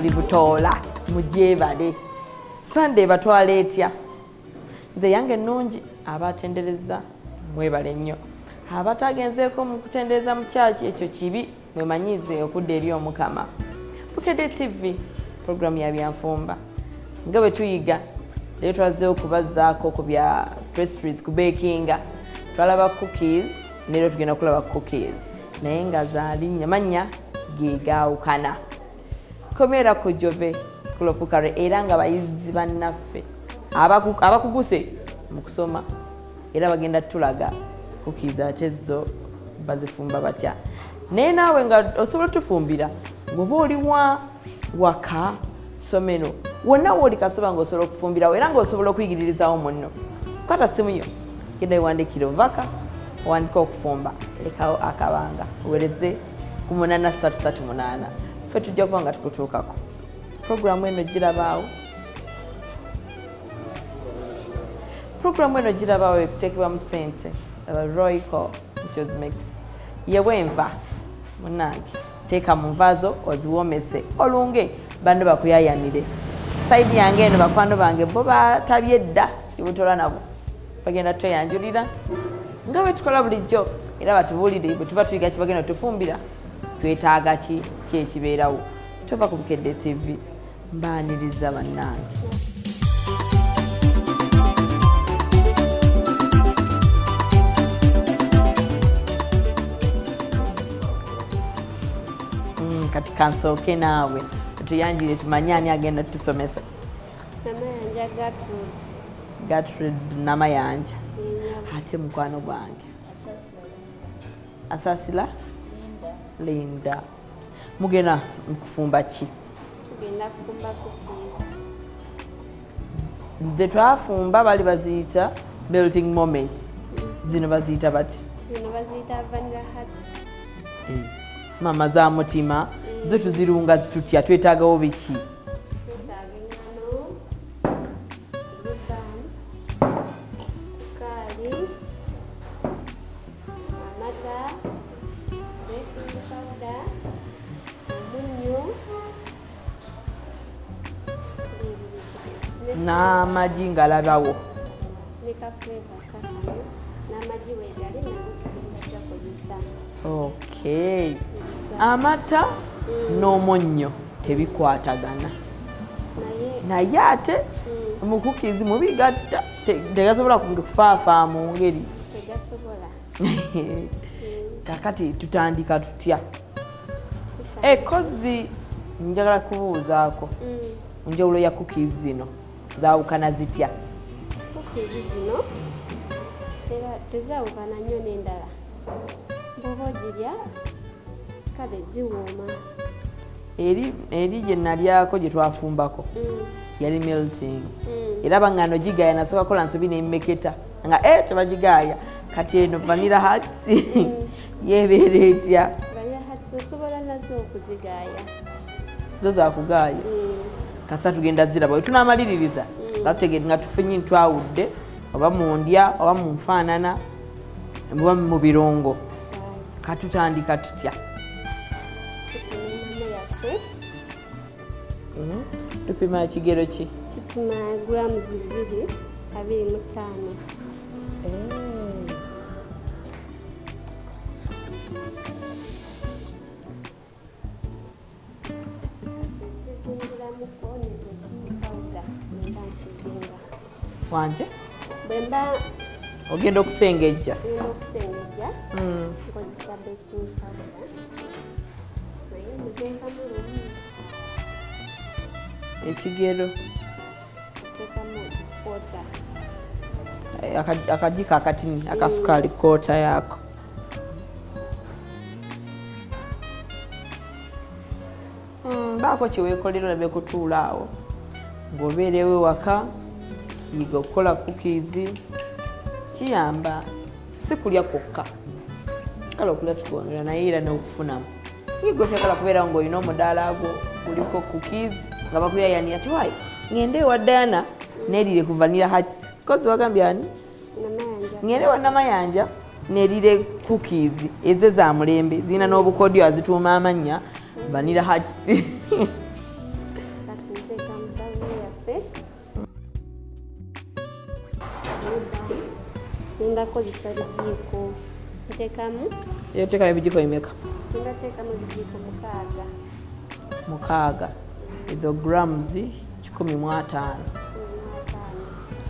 tuli Butoola mugyebale Sunday batwala etya nze yange ennungi abatendereza mwebale nnyo abatagenzeeko mu kutendereza mu kyaki ekyo kibi mwemanyize okudda eri Omukama. Bukedde TV program ya byanfumba nga bwe tuyiga leero twazze okubazzaako ku bya pastries ku bakinga twalaba cookies leero tugenda kulaba cookies naye nga zaali nyamanya gegaawukana komera ku Jove kulopukare era nga bayizi bannaffe abakuguse mu kusoma era bagenda tulaga cookies ate zo bazifumba batya naye naawe nga osobola tufumbira ngoba oli waka somero wonna wooli kasoba ng'osobola okufumbirawo era ng'osobola okuyigiririzaawo munno kwata simu yo genda iwandikire ovaka owandika okufumba lekawo akabanga owereze ku 8338 ffe tujja kuba nga tukutuukako programu eno girabaawo ekuteekebwa mu ssente Royco Muchozi Mix yebwenva munange teeka mu nvaazo oziwomese olunge bando bakuyayanire saidi yange eno bakwano bange bo batabye dda Butoola nabo bagenda tweyanjulira nga bwe tukola bulijjo era batubuulire bwe tuba tuyiga kibagenda tufumbira twetaaga ki ekibeerawo tova ku Bukedde TV mbaaniriza bannange. Kati kansooke naawe tuyanjire tumanye ani agenda tusomesa. Namayanja Gertrude Namayanja. Ate mukwano gwange Asasila Linda. Mugenda mukufumba ki? Tugenda kufumba cookies. Nze twafumba bali baziyita melting moments. Zino baziyita bati? Zino baziyita vanilla hearts. Mama za mutima zo tuzirunga tutya twetaagawo biki? N'amagi ngalabawo. Okay. Amata n'omunnyo tebikwatagana. Naye ate mu cookies mubigatta tegasobola kufaafa mu ngeri. Kakati tutandika tutya? Kozi njagala kubuuzaako. Njawulo ya cookies zino zaawukana zitya? Cookies zino tezaawukana nnyo n'endala. Bw'oba ogirya kale ziwooma. Eri gye nalyako gye twafumbako yali melting. Era baŋŋano gigaaya nasooka kola nsobi n'emmeketa nga tebagigaaya kati eno vanilla hearts yeebeera etya? Vanilla hearts osobola nazo okuzigaaya. Zo zaakugaaya. Kasa tugenda ziraba bwe tunaamaliririza nga tutegedde nga tufunye twawudde oba mu ndya oba mu nfaanana oba mu birungo. Katutandika tutya? Tupima kigero ki? Tupima grams 2.25. Wanje? Bwemba ogenda okusengejja? Okusengejja. Nkozesa baking powder. Naye muteekamu lumu. Ekigero? Teekamu kwota. Akajiko akatini akasukaali kwota yaako. Baako kyeweekolera olabe kutuula awo ng'obeerewo waka yiga okukola cookies. Kiyamba si kulya kwokka kale okulya tukongera naye era n'okufunamu. Yiga otyagala kubeerawo ng'olina omudaala gwo guliko cookies nga bakuyayanira ti waayi ngende ewa Diana neerire ku vanilla hearts. Kozi wagambye ani? Ngende wa Namayanja neerire cookies ezo za mulembe zirina n'obukodyo azituuma amannya vanilla hearts. ndakozesa bijiiko nteekamu yoteekamu ebijiiko bimeka ndateekamu ebijiiko mukaaga ezo grams 15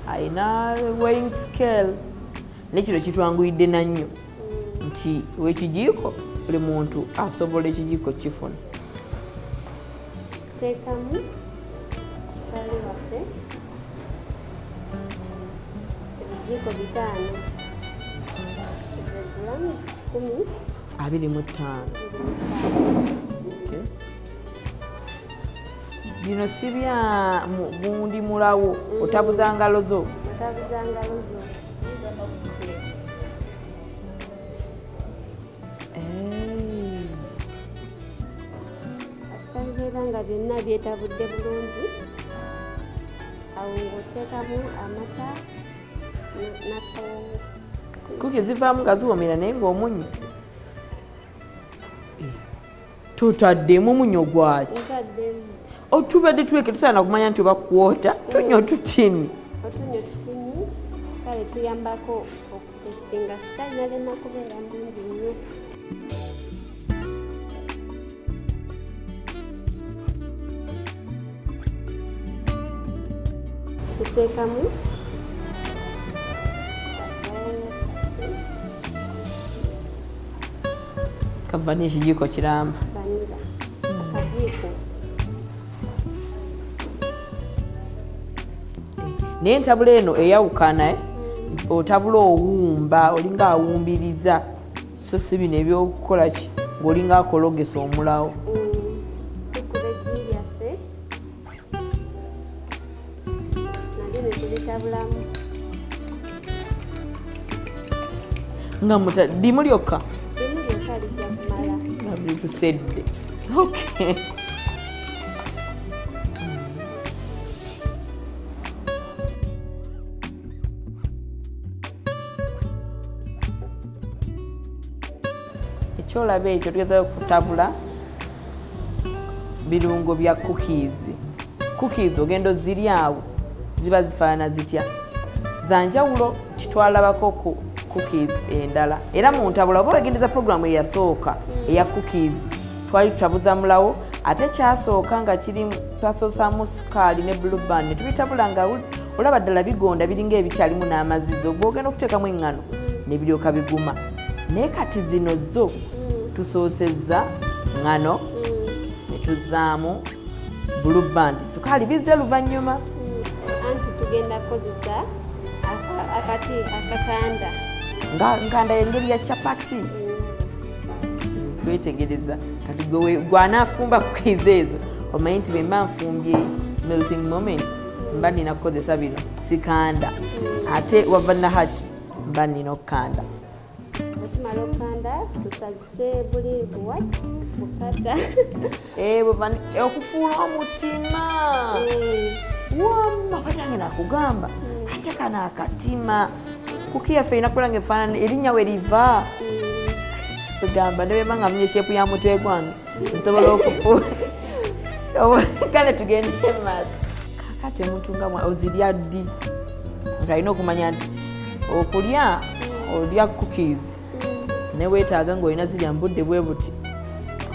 ayina weighing scale nekino kitwanguyidde nannyo nti wekijiiko buli muntu asobola ekijiiko kifuna teekamu sukaali waffe ebijiiko 5 25 bino si bya bundi mulawo otabuza ngalo zo asanzeera nga byonna byetabudde bulungi awo ng'oteekamu amata nakawunga kuki zivaamu nga ziwomera naye ng'omunyo totaddemu omunyo gwaki otubadde tuweke tusaana kumanya nti oba kwota tunywa tutini kale tuyambako okutestinga sukaali nalema kubeera mungi nnyo tuteekamu kava n'ekijiiko kiramba vanira akajiiko naye entabula eno eyawukana otabula owumba olinga awumbiriza so si bino ebyokukola ki ng'olinga akologesa omulawo tukula eggi lyaffe nalyo ne tulitabulamu nga dimu lyokka limu lyokka lijja kumala nga bitusedde okay. ekyolaba ekyo tugeza kutabula birungo bya cookies ogenda ziri awo ziba zifaanana zitya zanjawulo kitwalabako ku cookies endala era mu ntabula oba wegendeza programu eyasooka eya cookies twali tutabuza mulawo ate kyasooka nga kiri twasoosaamu sukaali ne blue band ne tubitabula nga olaba ddala bigonda biringa ebikyalimu n'amazizo gwogenda okuteekamu eŋŋano ne biryoka biguma naye kati zino zo tusoosezza ŋŋano ne tuzaamu blue band sukaali bizze luvannyuma anti tugenda kukozesa akakanda nkanda y'engeri ya capati twetegereza kati gwanafumba kukiza ezo omanyi nti bemba nfumbye melting moments mba nina kukozesa bino sikanda ate wava nahaki mba nina okukanda otumala okukanda tusazise buli buwati bukata okufuula omutima wamma batange nakugamba ate kana akatima kuki yaffe erina kubeera nga efaanana erinnya we liva tugamba nebeba nga munye sheepu ya mutwe gwange nsobola okufuula kale tugende maaso kakati omuntu nga ozirya ddi ng'alina okumanya nti okulya olya cookies ne weetaaga ng'olina zirya mbudde bwe buti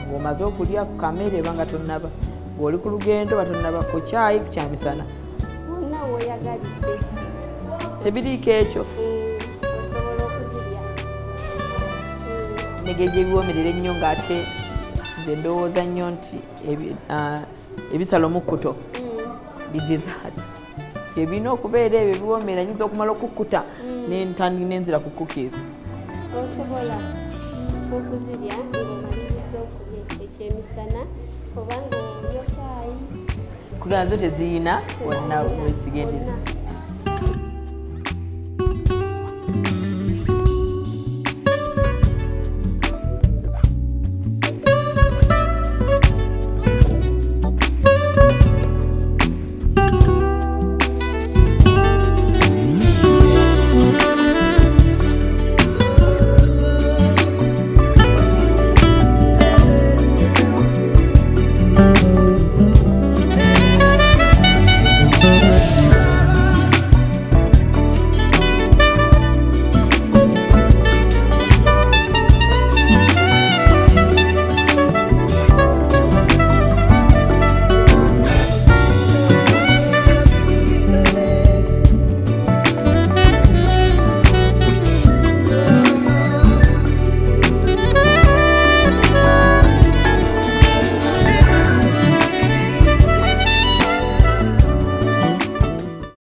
ng'omaze okulya ku kamere banga tonnaba ng'oli ku lugendo batonnaba ku kyayi ku kyamisana wonna weoyagalidde tebiriiko ekyo osobola okuzirya negeje ebiwomerera ennyo ng'ate nze ndowooza nnyo nti ebisala omukkuto bidizaati ebirina okubeera ebyo biwoomera nyinza okumala okukkuta nentandi nenzira ku cookies osobola okuzirya ng'omaliriza okulya ekyemisana oba ng'onywa caayi kugana zo teziyina wonna wekigendera